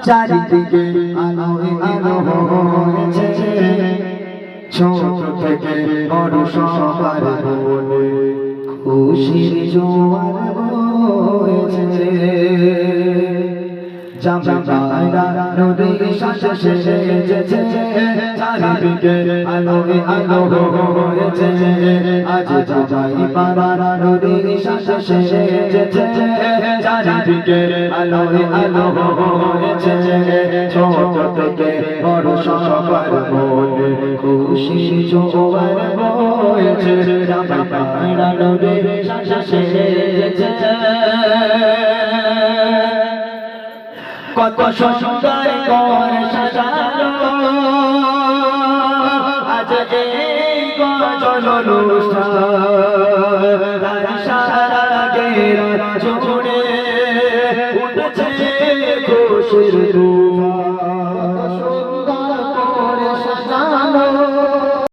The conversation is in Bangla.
চারিদিকে আলোয় আলো হয়েছে, ছোট থেকে বড় সবার মনে খুশির জোয়ার বয়েছে। জামাইরা নদীর সাথে সেজেছে, চারিদিকে আলোয় আলো হয়েছে। আজ জামাই পাড়া নদীর সাথে সেজেছে, চারিদিকে আলোয় আলো হয়েছে। ছোট থেকে বড় সবার মনে খুশির জোয়ার বয়েছে। জামাই পাড়া নদীর সাথে সেজেছে, কত সুন্দর করে সাজালো আজ এই গজল অনুষ্ঠান। সারা গেরা জুড়ে উঠেছে খুশির